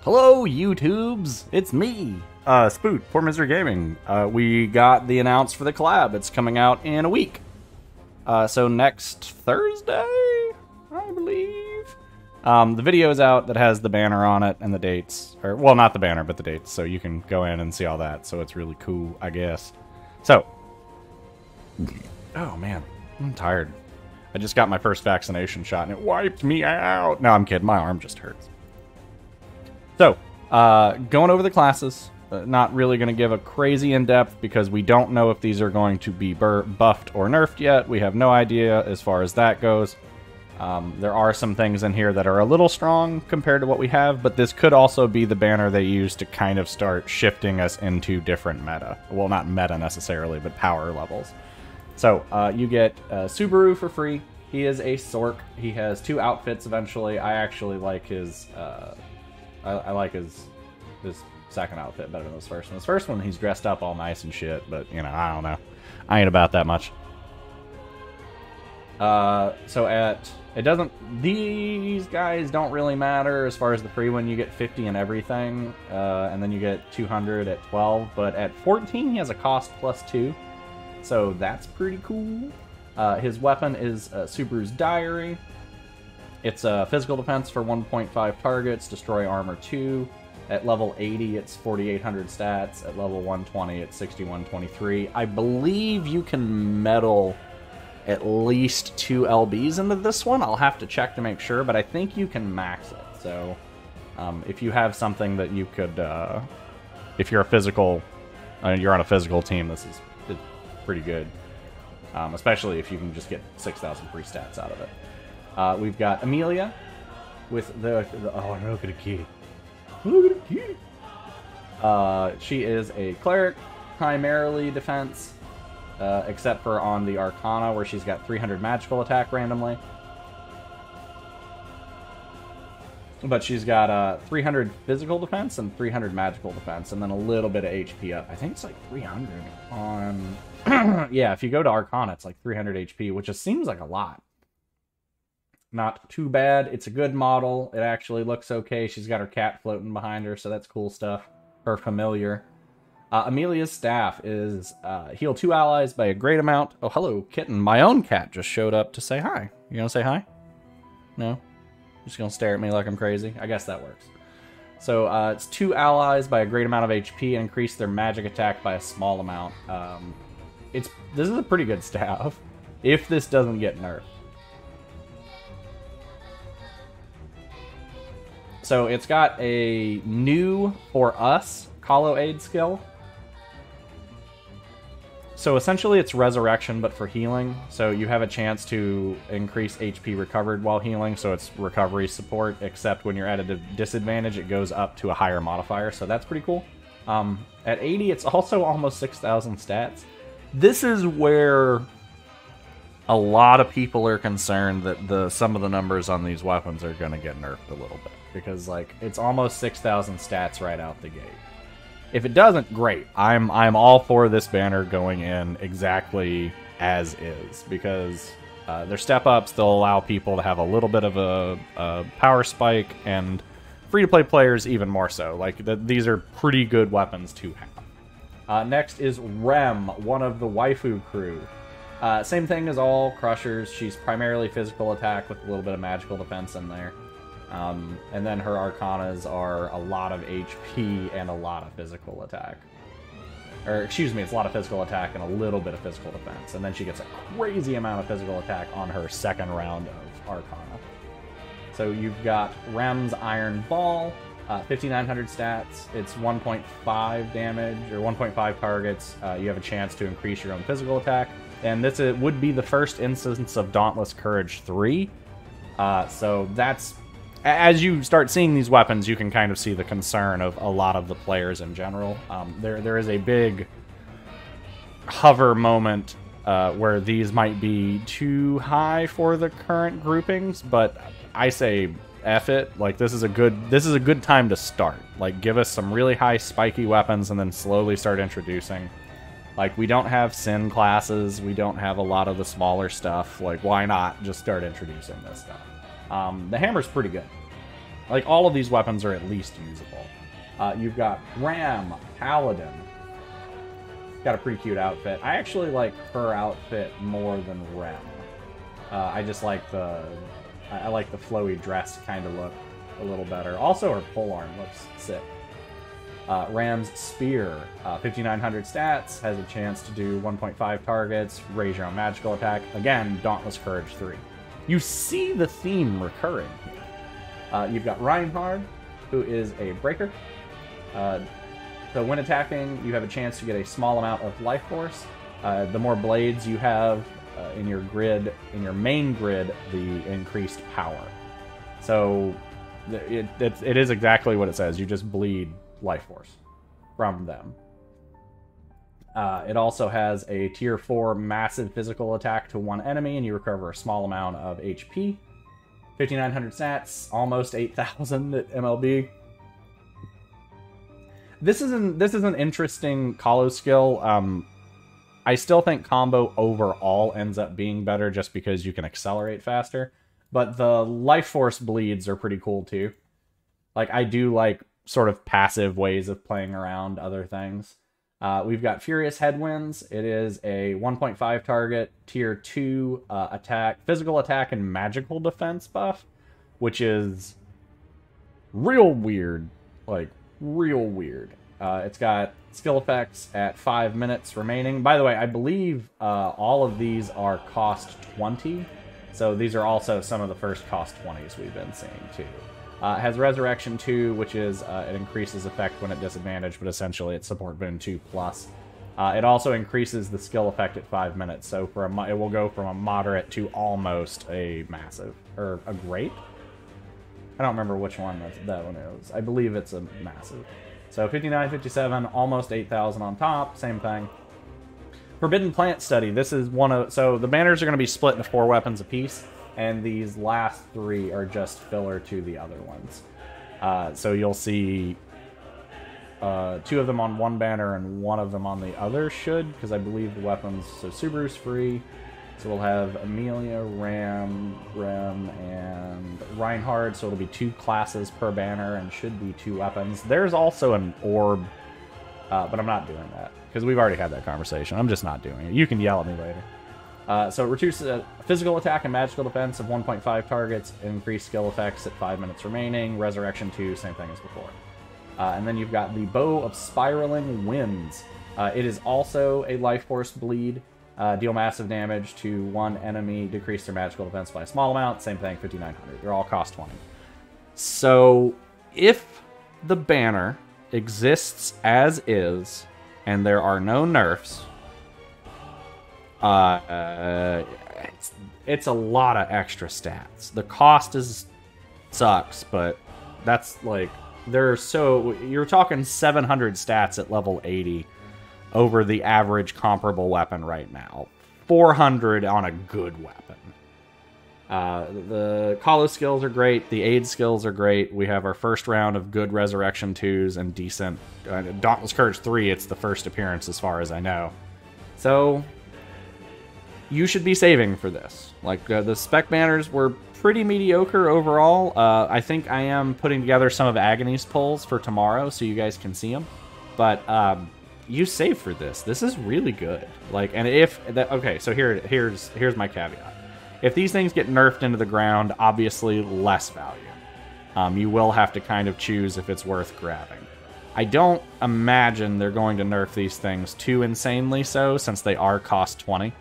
Hello, YouTubes! It's me, Spoot, Poor Misery Gaming. We got the announce for the collab. It's coming out in a week. So next Thursday, I believe. The video is out that has the banner on it and the dates. Or, well, not the banner, but the dates. So you can go in and see all that. So it's really cool, I guess. So. Oh, man. I'm tired. I just got my first vaccination shot and it wiped me out. No, I'm kidding. My arm just hurts. So, going over the classes, not really going to give a crazy in-depth because we don't know if these are going to be buffed or nerfed yet. We have no idea as far as that goes. There are some things in here that are a little strong compared to what we have, but this could also be the banner they use to kind of start shifting us into different meta. Well, not meta necessarily, but power levels. So, you get Subaru for free. He is a Sork. He has 2 outfits eventually. I actually like his... I like his second outfit better than his first one. His first one, he's dressed up all nice and shit, but, you know, I don't know. I ain't about that much. These guys don't really matter as far as the free one. You get 50 and everything, and then you get 200 at 12, but at 14, he has a cost +2, so that's pretty cool. His weapon is Subaru's Diary. It's a physical defense for 1.5 targets, destroy armor 2. At level 80, it's 4,800 stats. At level 120, it's 6,123. I believe you can metal at least 2 LBs into this one. I'll have to check to make sure, but I think you can max it. So, if you have something that you could, if you're a physical, you're on a physical team, this is pretty good. Especially if you can just get 6,000 free stats out of it. We've got Amelia with the oh, look at a kitty. Look at a kitty. She is a cleric, primarily defense, except for on the Arcana, where she's got 300 magical attack randomly. But she's got 300 physical defense and 300 magical defense, and then a little bit of HP up. I think it's like 300 on... yeah, if you go to Arcana, it's like 300 HP, which just seems like a lot. Not too bad. It's a good model. It actually looks okay. She's got her cat floating behind her, so that's cool stuff. Her familiar. Amelia's staff is heal 2 allies by a great amount. Oh, hello, kitten. My own cat just showed up to say hi. You gonna say hi? No? Just gonna stare at me like I'm crazy? I guess that works. So, it's 2 allies by a great amount of HP and increase their magic attack by a small amount. This is a pretty good staff, if this doesn't get nerfed. So it's got a new, for us, Colo Aid skill. So essentially it's Resurrection, but for healing. So you have a chance to increase HP recovered while healing, so it's recovery support, except when you're at a disadvantage, it goes up to a higher modifier, so that's pretty cool. At 80, it's also almost 6,000 stats. This is where a lot of people are concerned that some of the numbers on these weapons are going to get nerfed a little bit. Because, like, it's almost 6,000 stats right out the gate. If it doesn't, great. I'm all for this banner going in exactly as is. Because their step-ups, they'll allow people to have a little bit of a power spike, and free-to-play players even more so. Like, these are pretty good weapons to have. Next is Rem, one of the waifu crew. Same thing as all Crushers. She's primarily physical attack with a little bit of magical defense in there. And then her Arcanas are a lot of HP and a lot of physical attack. Or, excuse me, it's a lot of physical attack and a little bit of physical defense. And then she gets a crazy amount of physical attack on her second round of Arcana. So you've got Rem's Iron Ball, 5,900 stats. It's 1.5 damage, or 1.5 targets. You have a chance to increase your own physical attack. And this would be the first instance of Dauntless Courage 3. So that's... As you start seeing these weapons, you can kind of see the concern of a lot of the players in general. There is a big hover moment where these might be too high for the current groupings, but I say F it. Like, this is a good time to start. Like, give us some really high spiky weapons and then slowly start introducing. Like, we don't have Sin classes, we don't have a lot of the smaller stuff. Like, why not just start introducing this stuff? The hammer's pretty good. Like, all of these weapons are at least usable. You've got Ram, Paladin. Got a pretty cute outfit. I actually like her outfit more than Rem. I just like I like the flowy dress kind of look a little better. Also, her polearm looks sick. Ram's Spear, 5,900 stats, has a chance to do 1.5 targets, raise your own magical attack. Again, Dauntless Courage 3. You see the theme recurring here. You've got Reinhard, who is a breaker. So when attacking, you have a chance to get a small amount of life force. The more blades you have in your grid, in your main grid, the increased power. So it is exactly what it says. You just bleed life force from them. It also has a tier 4 massive physical attack to one enemy, and you recover a small amount of HP. 5,900 stats, almost 8,000 at MLB. This is an interesting Colo skill. I still think combo overall ends up being better just because you can accelerate faster. But the life force bleeds are pretty cool too. Like, I do like sort of passive ways of playing around other things. We've got Furious Headwinds. It is a 1.5 target, tier 2 attack, physical attack, and magical defense buff, which is real weird. Like, real weird. It's got skill effects at 5 minutes remaining. By the way, I believe all of these are cost 20. So these are also some of the first cost 20s we've been seeing too. It has Resurrection 2, which is it increases effect when at disadvantage, but essentially it's support boon 2+. It also increases the skill effect at 5 minutes, so for it will go from a moderate to almost a massive, or a great. I don't remember which one that one is. I believe it's a massive. So 59, 57, almost 8,000 on top, same thing. Forbidden Plant Study. This is one of... So the banners are going to be split into 4 weapons apiece, and these last 3 are just filler to the other ones. So you'll see 2 of them on one banner and 1 of them on the other should, because I believe the weapons... So Subaru's free. So we'll have Amelia, Rem, and Reinhard. So it'll be 2 classes per banner and should be 2 weapons. There's also an orb, but I'm not doing that because we've already had that conversation. I'm just not doing it. You can yell at me later. So it reduces physical attack and magical defense of 1.5 targets, increased skill effects at 5 minutes remaining, Resurrection 2, same thing as before. And then you've got the Bow of Spiraling Winds. It is also a life force bleed. Deal massive damage to one enemy, decrease their magical defense by a small amount, same thing, 5,900. They're all cost 20. So if the banner exists as is, and there are no nerfs, it's a lot of extra stats. The cost sucks, but that's like, you're talking 700 stats at level 80 over the average comparable weapon right now. 400 on a good weapon. The Colo skills are great. The aid skills are great. We have our first round of good Resurrection 2s and decent... Dauntless Courage 3, it's the first appearance as far as I know. So, you should be saving for this. Like, the spec banners were pretty mediocre overall. I think I am putting together some of Agony's pulls for tomorrow so you guys can see them. But, you save for this. This is really good. Like, and if... Okay, so here's my caveat. If these things get nerfed into the ground, obviously less value. You will have to kind of choose if it's worth grabbing. I don't imagine they're going to nerf these things too insanely so, since they are cost 20.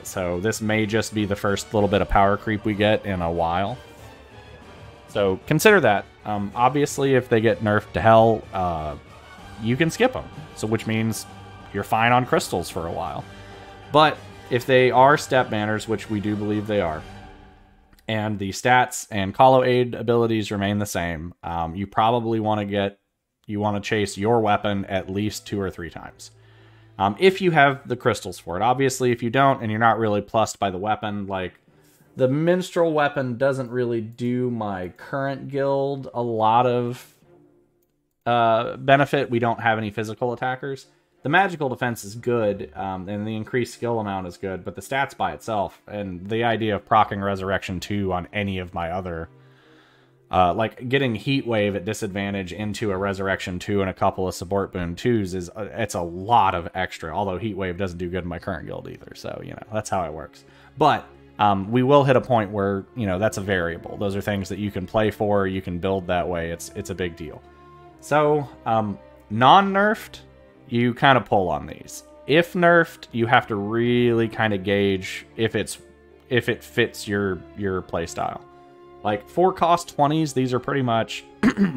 So this may just be the first little bit of power creep we get in a while. So consider that. Obviously, if they get nerfed to hell, you can skip them. So which means you're fine on crystals for a while. But if they are step banners, which we do believe they are, and the stats and Colo aid abilities remain the same, you probably want to chase your weapon at least 2 or 3 times. If you have the crystals for it. Obviously, if you don't, and you're not really plussed by the weapon, like, the minstrel weapon doesn't really do my current guild a lot of benefit. We don't have any physical attackers. The magical defense is good, and the increased skill amount is good, but the stats by itself, and the idea of proccing Resurrection 2 on any of my other Like, getting Heat Wave at disadvantage into a Resurrection 2 and a couple of Support Boon 2s is it's a lot of extra, although Heat Wave doesn't do good in my current guild either, so, you know, that's how it works. But we will hit a point where, you know, that's a variable. Those are things that you can play for, you can build that way, it's a big deal. So, non-nerfed, you kind of pull on these. If nerfed, you have to really kind of gauge if it fits your playstyle. Like, for cost 20s, these are pretty much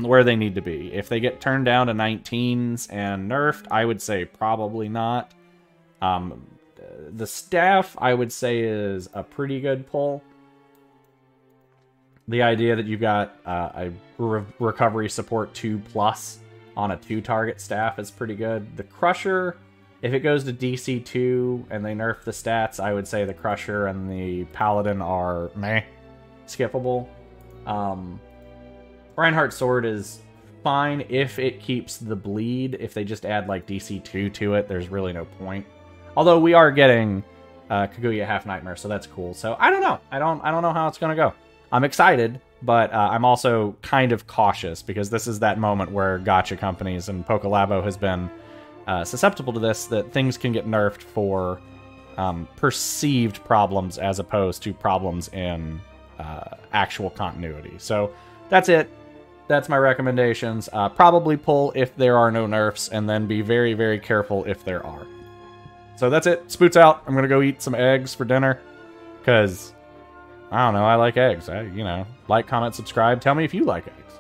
where they need to be. If they get turned down to 19s and nerfed, I would say probably not. The staff, I would say, is a pretty good pull. The idea that you've got a recovery support 2+ on a 2-target staff is pretty good. The Crusher, if it goes to DC 2 and they nerf the stats, I would say the Crusher and the Paladin are meh. Skippable. Reinhardt's Sword is fine if it keeps the bleed. If they just add like DC 2 to it, there's really no point. Although we are getting Kaguya Half Nightmare, so that's cool. So I don't know. I don't know how it's gonna go. I'm excited, but I'm also kind of cautious because this is that moment where gacha companies, and POKELABO has been susceptible to this, that things can get nerfed for perceived problems as opposed to problems in actual continuity. So that's it. That's my recommendations. Probably pull if there are no nerfs, and then be very, very careful if there are. So that's it. Spoot's out. I'm going to go eat some eggs for dinner, because, I don't know, I like eggs. You know, like, comment, subscribe. Tell me if you like eggs.